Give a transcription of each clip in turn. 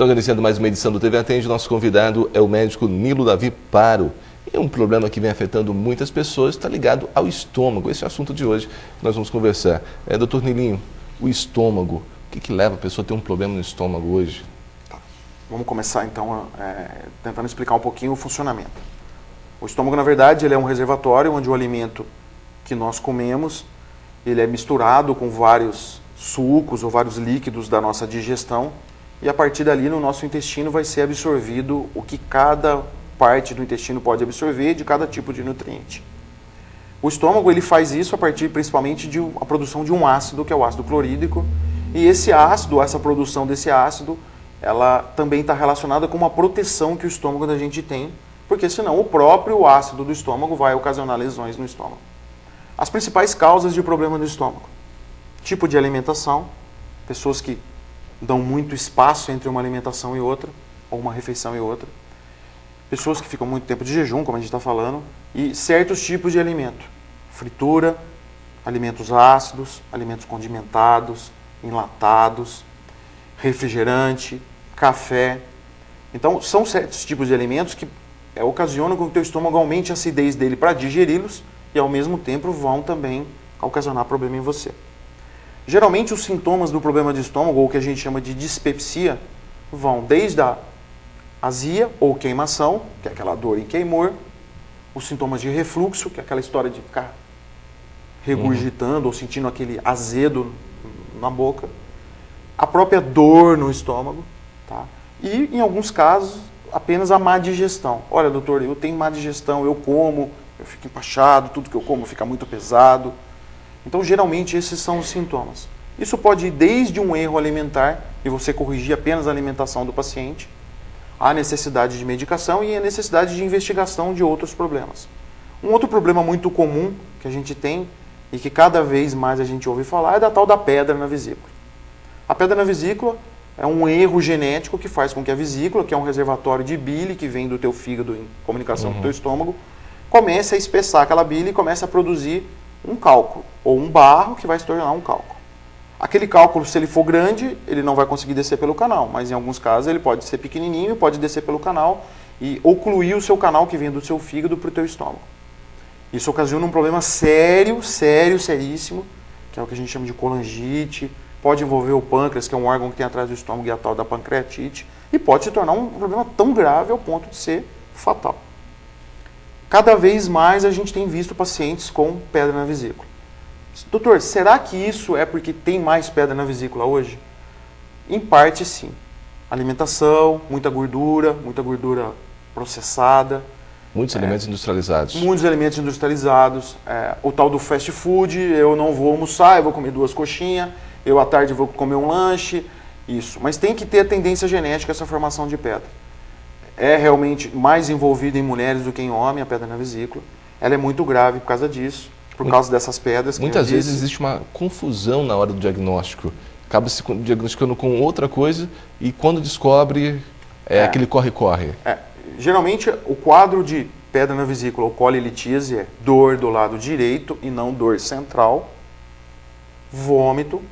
Estamos iniciando mais uma edição do TV Atende. Nosso convidado é o médico Nilo Davi Paro. E um problema que vem afetando muitas pessoas está ligado ao estômago. Esse é o assunto de hoje que nós vamos conversar. Doutor Nilinho, o estômago, o que leva a pessoa a ter um problema no estômago hoje? Tá. Vamos começar então tentando explicar um pouquinho o funcionamento. O estômago, na verdade, ele é um reservatório onde o alimento que nós comemos, ele é misturado com vários sucos ou vários líquidos da nossa digestão, e a partir dali no nosso intestino vai ser absorvido o que cada parte do intestino pode absorver de cada tipo de nutriente. O estômago ele faz isso a partir principalmente de a produção de um ácido, que é o ácido clorídrico, e esse ácido, essa produção desse ácido, ela também está relacionada com uma proteção que o estômago da gente tem, porque senão o próprio ácido do estômago vai ocasionar lesões no estômago. As principais causas de problema no estômago: tipo de alimentação, pessoas que dão muito espaço entre uma alimentação e outra, ou uma refeição e outra. Pessoas que ficam muito tempo de jejum, como a gente está falando, e certos tipos de alimento. Fritura, alimentos ácidos, alimentos condimentados, enlatados, refrigerante, café. Então, são certos tipos de alimentos que ocasionam que o teu estômago aumente a acidez dele para digeri-los e, ao mesmo tempo, vão também ocasionar problema em você. Geralmente, os sintomas do problema de estômago, ou o que a gente chama de dispepsia, vão desde a azia ou queimação, que é aquela dor em queimor, os sintomas de refluxo, que é aquela história de ficar regurgitando ou sentindo aquele azedo na boca, a própria dor no estômago, tá? E, em alguns casos, apenas a má digestão. Olha, doutor, eu tenho má digestão, eu como, eu fico empachado, tudo que eu como fica muito pesado. Então, geralmente, esses são os sintomas. Isso pode ir desde um erro alimentar, e você corrigir apenas a alimentação do paciente, a necessidade de medicação e a necessidade de investigação de outros problemas. Um outro problema muito comum que a gente tem, e que cada vez mais a gente ouve falar, é da tal da pedra na vesícula. A pedra na vesícula é um erro genético que faz com que a vesícula, que é um reservatório de bile que vem do teu fígado em comunicação com o teu estômago, comece a espessar aquela bile e comece a produzir um cálculo, ou um barro que vai se tornar um cálculo. Aquele cálculo, se ele for grande, ele não vai conseguir descer pelo canal, mas em alguns casos ele pode ser pequenininho, pode descer pelo canal e ocluir o seu canal que vem do seu fígado para o teu estômago. Isso ocasiona um problema sério, seríssimo, que é o que a gente chama de colangite, pode envolver o pâncreas, que é um órgão que tem atrás do estômago, e a tal da pancreatite, e pode se tornar um problema tão grave ao ponto de ser fatal. Cada vez mais a gente tem visto pacientes com pedra na vesícula. Doutor, será que isso é porque tem mais pedra na vesícula hoje? Em parte, sim. Alimentação, muita gordura processada. Muitos alimentos industrializados. Muitos alimentos industrializados. O tal do fast food, eu não vou almoçar, eu vou comer 2 coxinhas, eu à tarde vou comer um lanche, isso. Mas tem que ter a tendência genética essa formação de pedra. É realmente mais envolvida em mulheres do que em homem, a pedra na vesícula. Ela é muito grave por causa disso, por causa dessas pedras. Muitas vezes existe uma confusão na hora do diagnóstico. Acaba se diagnosticando com outra coisa e quando descobre, aquele corre-corre. Geralmente, o quadro de pedra na vesícula ou colilitíase é dor do lado direito e não dor central, vômito,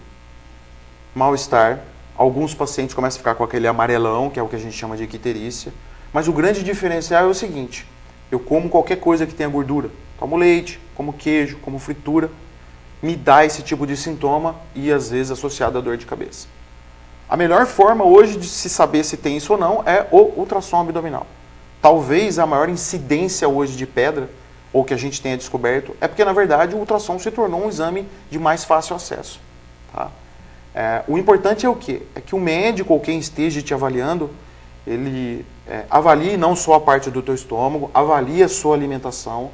mal-estar. Alguns pacientes começam a ficar com aquele amarelão, que é o que a gente chama de icterícia. Mas o grande diferencial é o seguinte: eu como qualquer coisa que tenha gordura. Tomo leite, como queijo, como fritura. Me dá esse tipo de sintoma e às vezes associado à dor de cabeça. A melhor forma hoje de se saber se tem isso ou não é o ultrassom abdominal. Talvez a maior incidência hoje de pedra, ou que a gente tenha descoberto, é porque na verdade o ultrassom se tornou um exame de mais fácil acesso. Tá? O importante é o quê? É que o médico ou quem esteja te avaliando, ele avalie não só a parte do teu estômago, avalie a sua alimentação,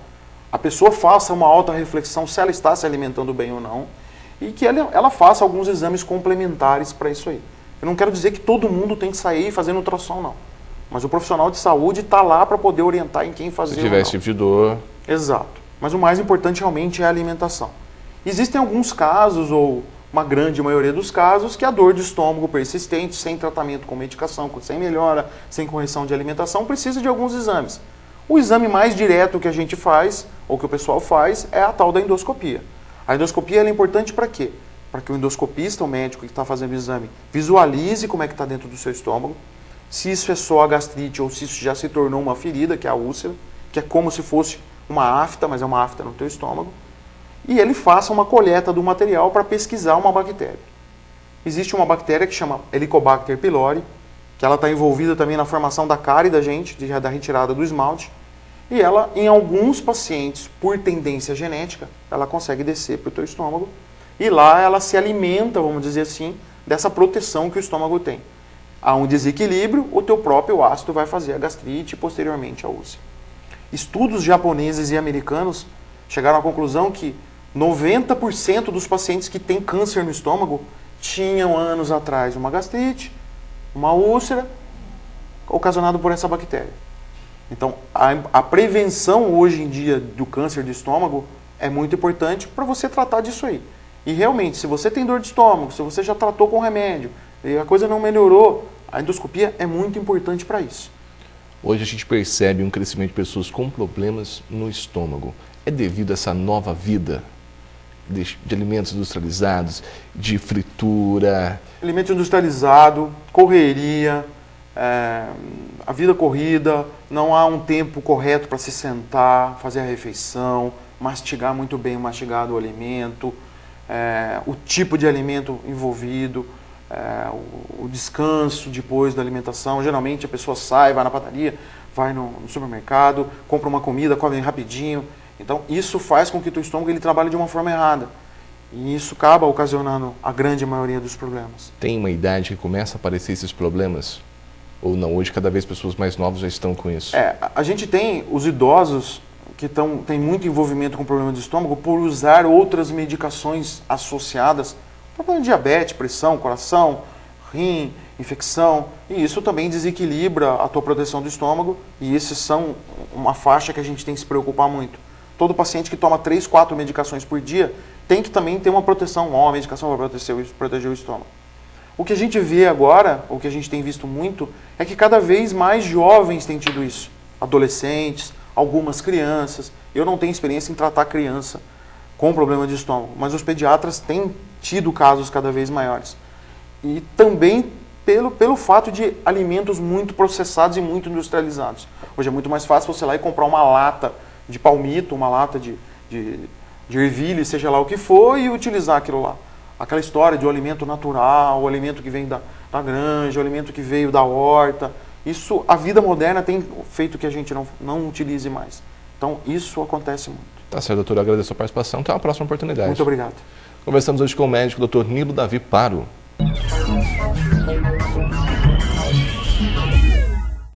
a pessoa faça uma auto-reflexão se ela está se alimentando bem ou não, e que ela faça alguns exames complementares para isso aí. Eu não quero dizer que todo mundo tem que sair fazendo ultrassom, não. Mas o profissional de saúde está lá para poder orientar em quem fazer. Se tiver esse tipo de dor. Exato. Mas o mais importante realmente é a alimentação. Existem alguns casos, ou uma grande maioria dos casos, que a dor de estômago persistente, sem tratamento com medicação, sem melhora, sem correção de alimentação, precisa de alguns exames. O exame mais direto que a gente faz, ou que o pessoal faz, é a tal da endoscopia. A endoscopia ela é importante para quê? Para que o endoscopista, o médico que está fazendo o exame, visualize como é que está dentro do seu estômago, se isso é só a gastrite ou se isso já se tornou uma ferida, que é a úlcera, que é como se fosse uma afta, mas é uma afta no teu estômago. E ele faça uma coleta do material para pesquisar uma bactéria. Existe uma bactéria que chama Helicobacter pylori, que ela está envolvida também na formação da cárie da gente, da retirada do esmalte. E ela, em alguns pacientes, por tendência genética, ela consegue descer para o teu estômago. E lá ela se alimenta, vamos dizer assim, dessa proteção que o estômago tem. Há um desequilíbrio, o teu próprio ácido vai fazer a gastrite e posteriormente a úlcera. Estudos japoneses e americanos chegaram à conclusão que 90% dos pacientes que têm câncer no estômago tinham anos atrás uma gastrite, uma úlcera, ocasionado por essa bactéria. Então, a prevenção hoje em dia do câncer de estômago é muito importante para você tratar disso aí. E realmente, se você tem dor de estômago, se você já tratou com remédio e a coisa não melhorou, a endoscopia é muito importante para isso. Hoje a gente percebe um crescimento de pessoas com problemas no estômago. É devido a essa nova vida de alimentos industrializados, de fritura? Alimento industrializado, correria, a vida corrida, não há um tempo correto para se sentar, fazer a refeição, mastigar muito bem o mastigado o alimento, o tipo de alimento envolvido, o descanso depois da alimentação. Geralmente a pessoa sai, vai na padaria, vai no supermercado, compra uma comida, come rapidinho. Então isso faz com que o teu estômago ele trabalhe de uma forma errada. E isso acaba ocasionando a grande maioria dos problemas. Tem uma idade que começa a aparecer esses problemas? Ou não? Hoje cada vez pessoas mais novas já estão com isso? A gente tem os idosos que têm muito envolvimento com problema de estômago por usar outras medicações associadas, problema de diabetes, pressão, coração, rim, infecção, e isso também desequilibra a tua proteção do estômago, e esses são uma faixa que a gente tem que se preocupar muito. Todo paciente que toma 3, 4 medicações por dia tem que também ter uma proteção, uma medicação para proteger o estômago. O que a gente vê agora, o que a gente tem visto muito, é que cada vez mais jovens têm tido isso. Adolescentes, algumas crianças. Eu não tenho experiência em tratar criança com problema de estômago, mas os pediatras têm tido casos cada vez maiores. E também pelo fato de alimentos muito processados e muito industrializados. Hoje é muito mais fácil você ir lá e comprar uma lata de palmito, uma lata de ervilha, seja lá o que for, e utilizar aquilo lá. Aquela história de o alimento natural, o alimento que vem da granja, o alimento que veio da horta. Isso, a vida moderna tem feito que a gente não utilize mais. Então, isso acontece muito. Tá certo, doutor. Eu agradeço a participação. Até uma próxima oportunidade. Muito obrigado. Conversamos hoje com o médico Dr. Nilo Davi Paro.